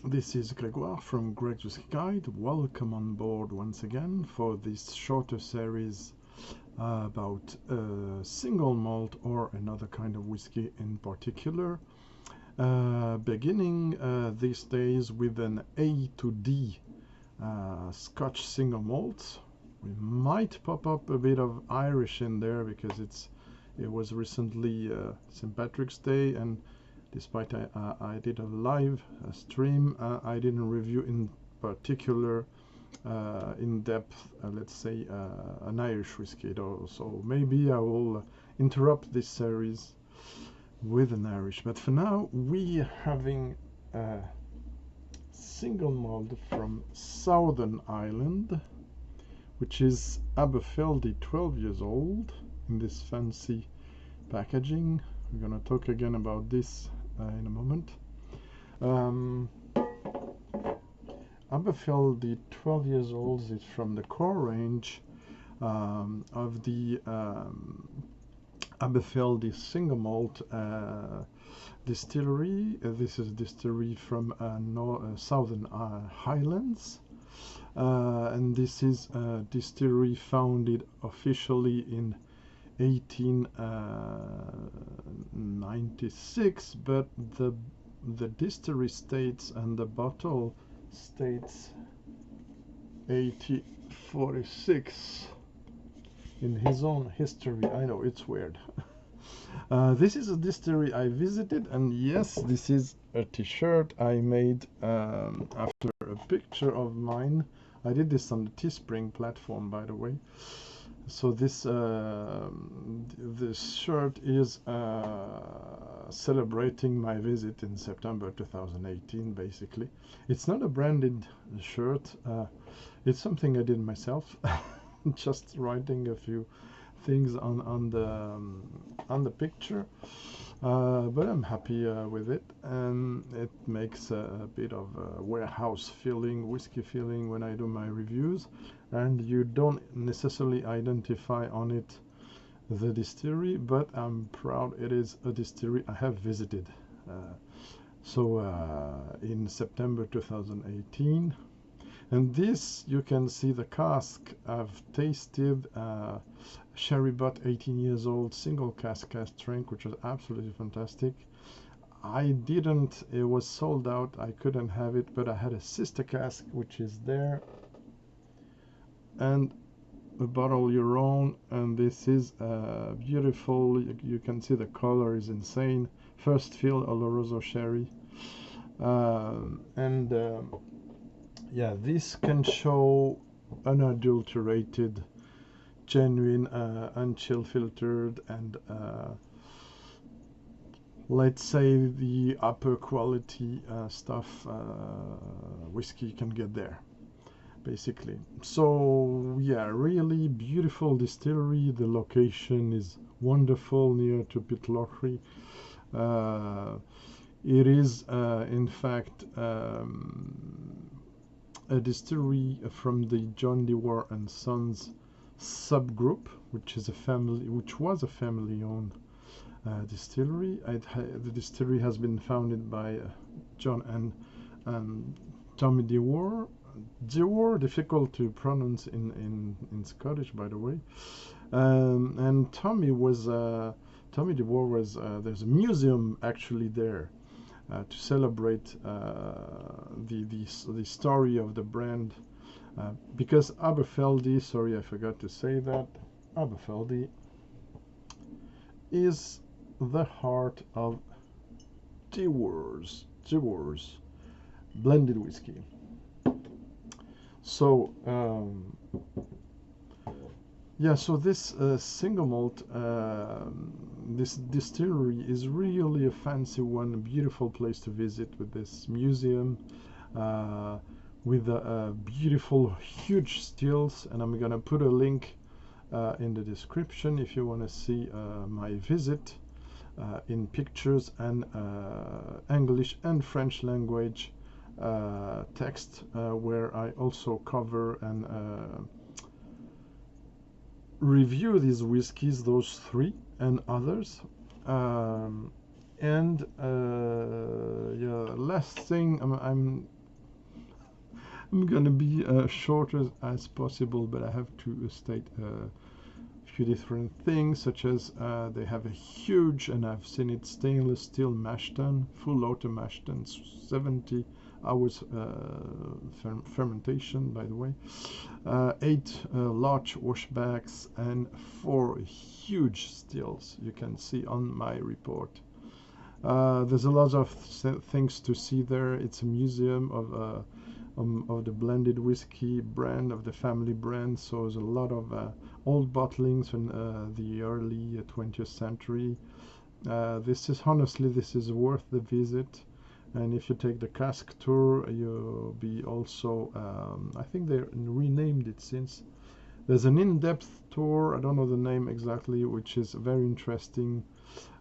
This is Grégoire from Greg's Whisky Guide. Welcome on board once again for this shorter series about single malt or another kind of whiskey in particular. Beginning these days with an A to D Scotch Single Malt. We might pop up a bit of Irish in there because it was recently St. Patrick's Day, and despite I did a live stream, I didn't review in particular in depth, let's say, an Irish whiskey though. So maybe I will interrupt this series with an Irish. But for now, we are having a single malt from Southern Highlands, which is ABERFELDY 12 years old in this fancy packaging. We're going to talk again about this in a moment. ABERFELDY 12 years old is from the core range of the ABERFELDY Single Malt distillery. This is a distillery from Southern Highlands. And this is a distillery founded officially in 1896, but the distillery states and the bottle states 1846 in his own history. I know, it's weird. This is a distillery I visited, and yes, this is a t-shirt I made after a picture of mine. I did this on the Teespring platform, by the way. So this shirt is celebrating my visit in September 2018, basically. It's not a branded shirt. It's something I did myself, just writing a few things on the picture. But I'm happy with it, and it makes a bit of a warehouse feeling, whiskey feeling when I do my reviews, and you don't necessarily identify on it the distillery, but I'm proud it is a distillery I have visited. In September 2018, and this, you can see the cask. I've tasted Sherry Butt 18 years old single cask strength, which was absolutely fantastic. It was sold out, I couldn't have it, but I had a sister cask which is there, and a bottle your own, and this is beautiful. You can see the color is insane. First fill Oloroso sherry, yeah, this can show unadulterated, genuine, unchill filtered, and let's say the upper quality stuff whiskey can get there, basically. So yeah, really beautiful distillery. The location is wonderful, near to Pitlochry. It is in fact a distillery from the John DEWAR Sons subgroup, which was a family-owned distillery. The distillery has been founded by John and Tommy DEWAR. DEWAR, difficult to pronounce in Scottish, by the way. And Tommy DEWAR was. There's a museum actually there to celebrate the story of the brand, because ABERFELDY, sorry I forgot to say that, ABERFELDY is the heart of DEWAR'S blended whiskey. So yeah, so this single malt, this distillery is really a fancy one, a beautiful place to visit, with this museum, with beautiful, huge stills, and I'm gonna put a link in the description if you want to see my visit in pictures and English and French language text, where I also cover and review these whiskies, those three and others, And yeah, last thing, I'm gonna be short as possible, but I have to state a few different things, such as they have a huge, and I've seen it, stainless steel mash tun, full auto mash tun, 70 hours fermentation, by the way, 8 large washbacks, and 4 huge stills you can see on my report. There's a lot of things to see there. It's a museum of the blended whiskey brand, of the family brand, so there's a lot of old bottlings from the early 20th century. This is worth the visit, and if you take the cask tour, you'll be also, I think they renamed it since. There's an in-depth tour, I don't know the name exactly, which is very interesting.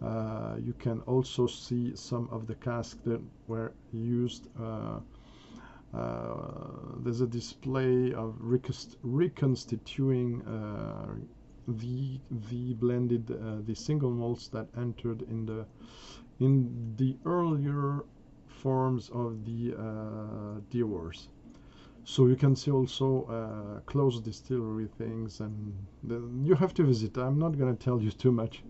You can also see some of the casks that were used. There's a display of reconstituting the blended the single malts that entered in the earlier forms of the DEWAR'S. So you can see also closed distillery things, and you have to visit. I'm not going to tell you too much.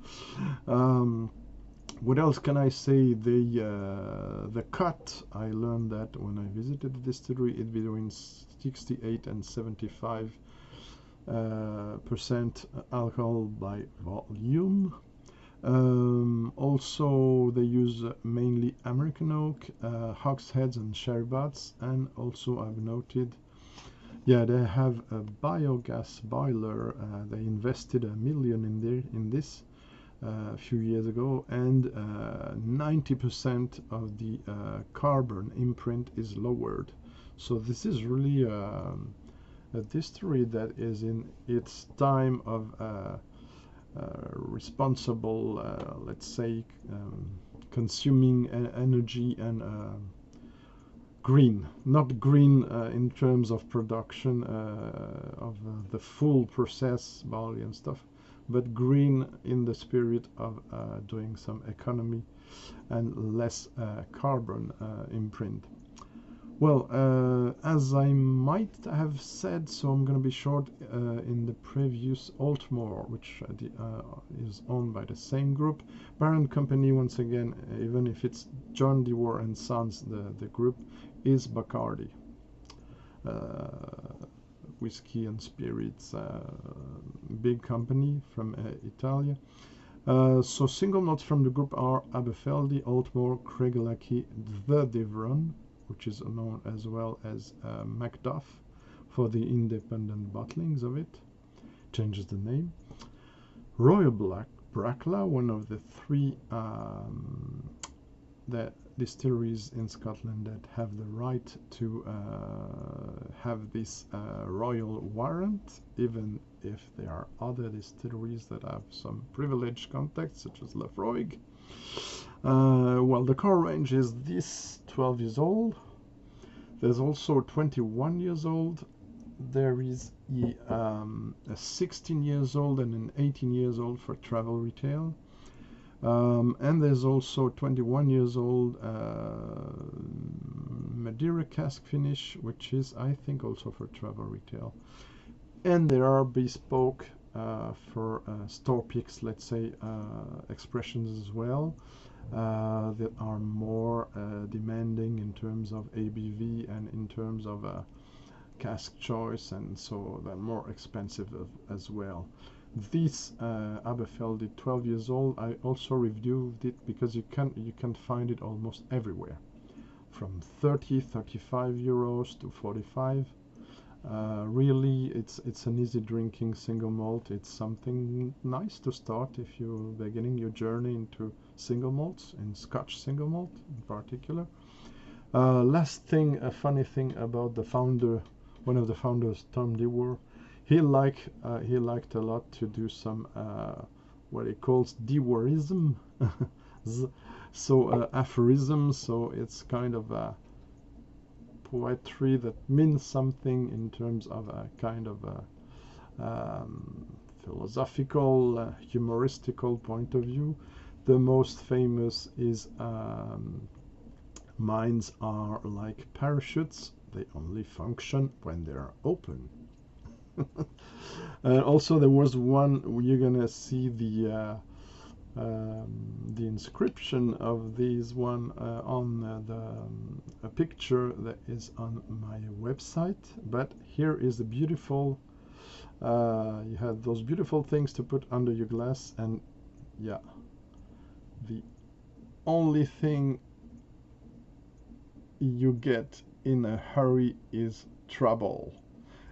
What else can I say? The cut, I learned that when I visited the distillery, it's between 68 and 75% alcohol by volume. Also, they use mainly American oak, Hogsheads and Sherry Butts, and also I've noted, yeah, they have a biogas boiler. They invested $1 million in this a few years ago, and 90% of the carbon imprint is lowered. So this is really a distillery that is in its time of responsible, let's say, consuming energy and green, not green in terms of production of the full process barley and stuff, but green in the spirit of doing some economy and less carbon imprint. Well, as I might have said, so I'm going to be short, in the previous Altmore, which is owned by the same group, parent company, once again, even if it's John DEWAR Sons, the group is BACARDI. Whiskey and spirits, big company from Italy. So single malts from the group are ABERFELDY, Altmore, Craigellachie, the Devron, which is known as well as Macduff for the independent bottlings of it, changes the name. Royal Bracla, one of the 3 the distilleries in Scotland that have the right to have this royal warrant, even if there are other distilleries that have some privileged contacts, such as Lafroig. Well, the core range is this 12 years old. There's also 21 years old. There is a 16 years old and an 18 years old for travel retail. And there's also 21 years old Madeira cask finish, which is, I think, also for travel retail. And there are bespoke for storepicks, let's say, expressions as well, that are more demanding in terms of ABV and in terms of cask choice, and so they're more expensive as well. This ABERFELDY 12 years old, I also reviewed it because you can find it almost everywhere, from 35 euros to 45. Really, it's an easy drinking single malt. It's something nice to start if you're beginning your journey into single malts, in Scotch single malt in particular. Last thing, a funny thing about the founder, one of the founders, Tom DEWAR, he liked a lot to do some what he calls DEWARism, so aphorisms. So it's kind of a poetry that means something in terms of a kind of a philosophical, humoristical point of view. The most famous is mines are like parachutes. They only function when they're open. And also there was one where you're gonna see the inscription of these one on a picture that is on my website. But here is a beautiful you have those beautiful things to put under your glass, and yeah, the only thing you get in a hurry is trouble.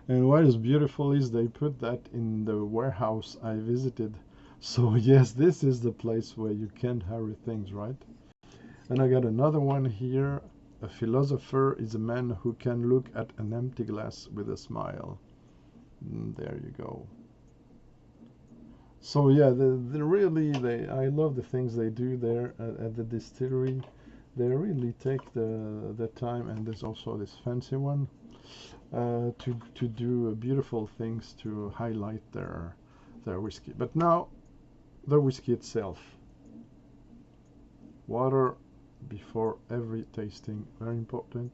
And what is beautiful is they put that in the warehouse I visited. So yes, this is the place where you can't hurry things, right? And I got another one here. A philosopher is a man who can look at an empty glass with a smile. There you go. So yeah, I love the things they do there at the distillery. They really take the time, and there's also this fancy one to do beautiful things to highlight their whiskey. But now the whiskey itself. Water before every tasting, very important.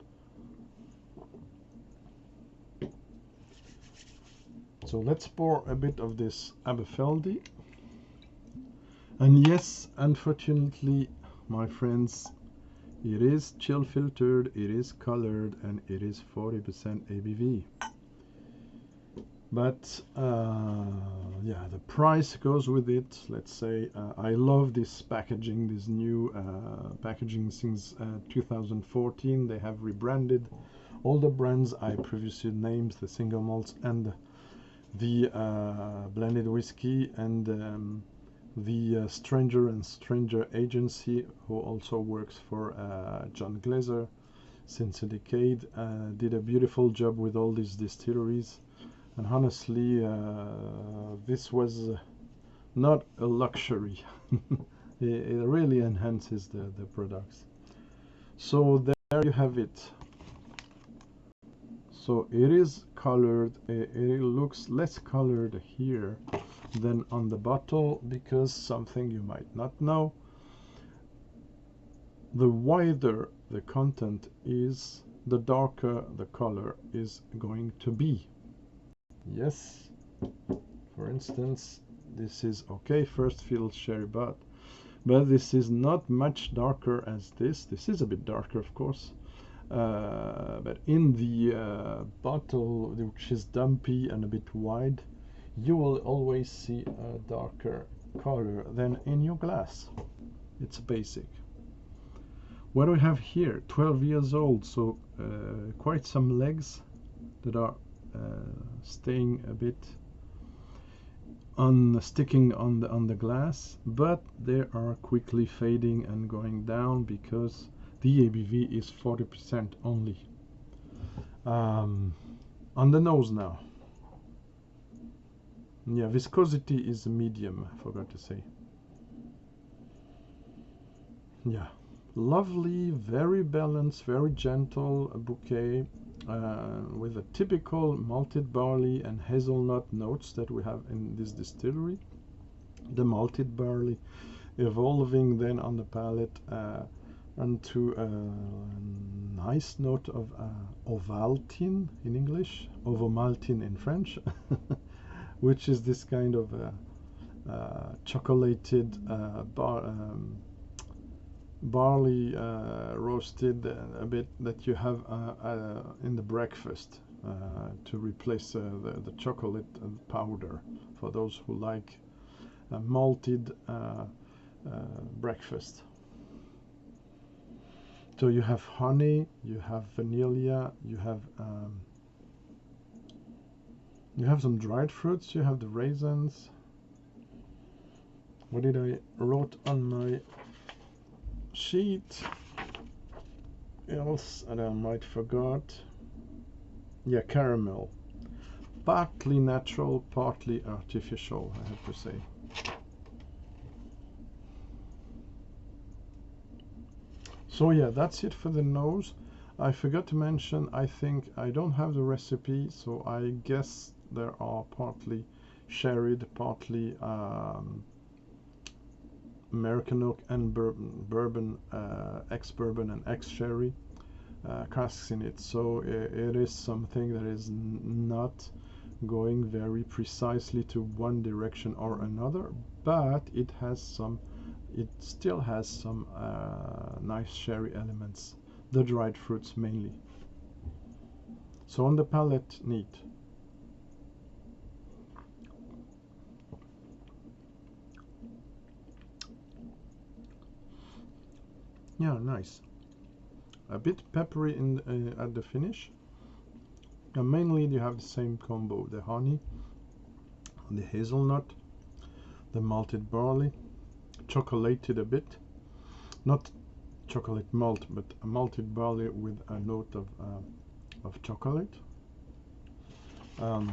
So let's pour a bit of this ABERFELDY. And yes, unfortunately, my friends, it is chill filtered, it is colored, and it is 40% ABV. But yeah, the price goes with it. Let's say I love this packaging, this new packaging since 2014. They have rebranded all the brands I previously named, the single malts and the blended whiskey, and the Stranger and Stranger agency, who also works for John DEWAR since a decade, did a beautiful job with all these distilleries. And honestly, this was not a luxury. It really enhances the products. So there you have it. So it is colored. It looks less colored here than on the bottle, because something you might not know, the wider the content is, the darker the color is going to be. Yes, for instance, this is okay, first fill Sherry Butt, but this is not much darker as this. This is a bit darker, of course, but in the bottle, which is dumpy and a bit wide, you will always see a darker color than in your glass. It's basic. What do we have here? 12 years old, so quite some legs that are staying a bit sticking on the glass, but they are quickly fading and going down because the ABV is 40% only. On the nose now. Yeah, viscosity is medium, I forgot to say. Yeah, lovely, very balanced, very gentle bouquet, with a typical malted barley and hazelnut notes that we have in this distillery. The malted barley evolving then on the palate onto a nice note of Ovaltine in English, Ovomaltine in French, which is this kind of chocolated barley roasted a bit that you have in the breakfast to replace the chocolate powder, for those who like malted breakfast. So you have honey, you have vanilla, you have some dried fruits, you have the raisins. What did I wrote on my sheet else and I might forgot? Yeah, caramel, partly natural, partly artificial, I have to say. So yeah, that's it for the nose. I forgot to mention, I think I don't have the recipe, so I guess there are partly sherried, partly American oak and bourbon, ex-bourbon and ex-sherry casks in it. So it is something that is not going very precisely to one direction or another, but it still has some nice sherry elements, the dried fruits mainly. So on the palate, neat. Yeah, nice. A bit peppery at the finish. And mainly you have the same combo: the honey, the hazelnut, the malted barley, chocolated a bit. Not chocolate malt, but a malted barley with a note of chocolate. Am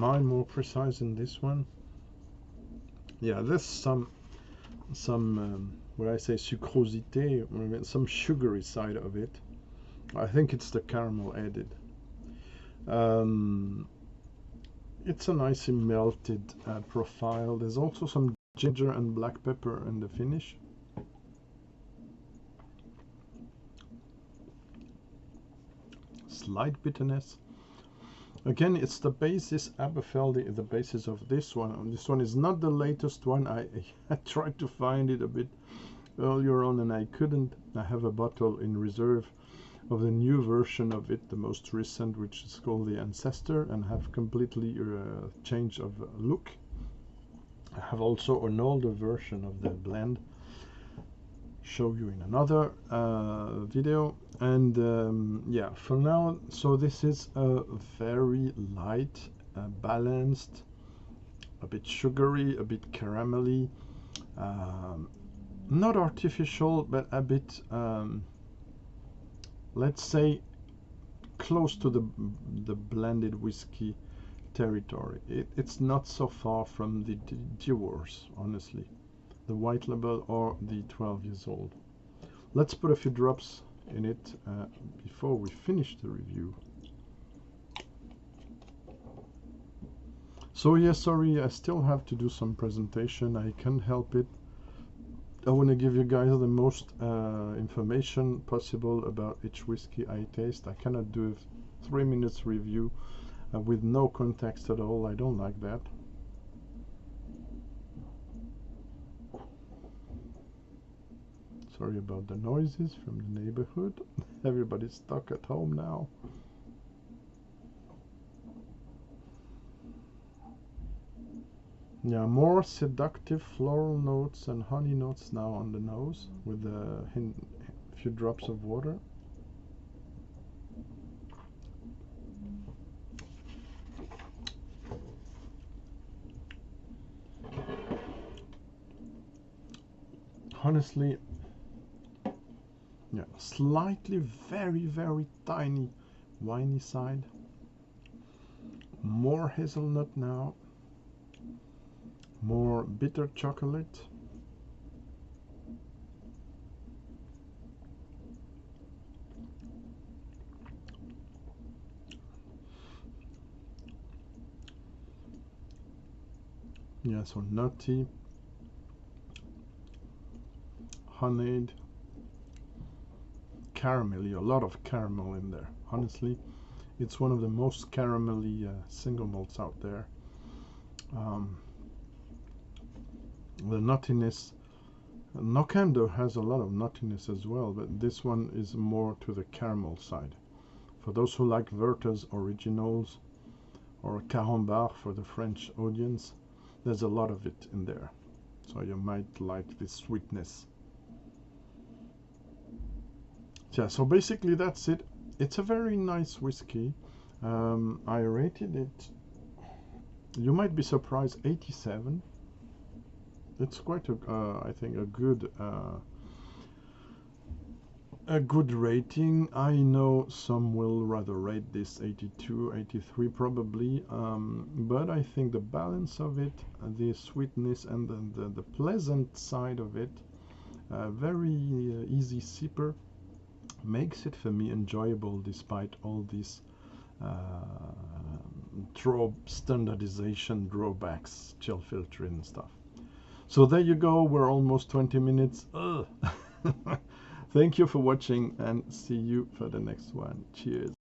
I more precise in this one? Yeah, there's some what I say, sucrosité, some sugary side of it. I think it's the caramel added. It's a nicely melted profile. There's also some ginger and black pepper in the finish. Slight bitterness. Again, it's the basis, ABERFELDY, the basis of this one. This one is not the latest one. I tried to find it a bit earlier on and I couldn't. I have a bottle in reserve of the new version of it, the most recent, which is called the Ancestor, and have completely change of look. I have also an older version of the blend, show you in another video. And yeah, for now, so this is a very light, balanced, a bit sugary, a bit caramelly, not artificial, but a bit let's say close to the blended whiskey territory. It's not so far from the DEWAR'S, honestly, the white label or the 12 years old. Let's put a few drops in it before we finish the review. So yeah, sorry, I still have to do some presentation. I can't help it. I want to give you guys the most information possible about each whiskey I taste. I cannot do a 3 minutes review with no context at all. I don't like that. Sorry about the noises from the neighborhood. Everybody's stuck at home now. Yeah, more seductive floral notes and honey notes now on the nose, with a few drops of water. Honestly, yeah, slightly very tiny winey side. More hazelnut now. More bitter chocolate. Yeah, so nutty, honeyed, caramelly, a lot of caramel in there. Honestly, it's one of the most caramelly single malts out there. The nuttiness, Nokando has a lot of nuttiness as well, but this one is more to the caramel side. For those who like Werther's Originals or Carambar for the French audience, there's a lot of it in there. So you might like this sweetness. Yeah, so basically that's it. It's a very nice whiskey. I rated it, you might be surprised, 87. It's quite I think a good rating. I know some will rather rate this 82, 83 probably, but I think the balance of it, the sweetness and the pleasant side of it, very easy sipper, makes it for me enjoyable despite all these standardization drawbacks, chill filtering and stuff. So there you go. We're almost 20 minutes. Ugh. Thank you for watching and see you for the next one. Cheers.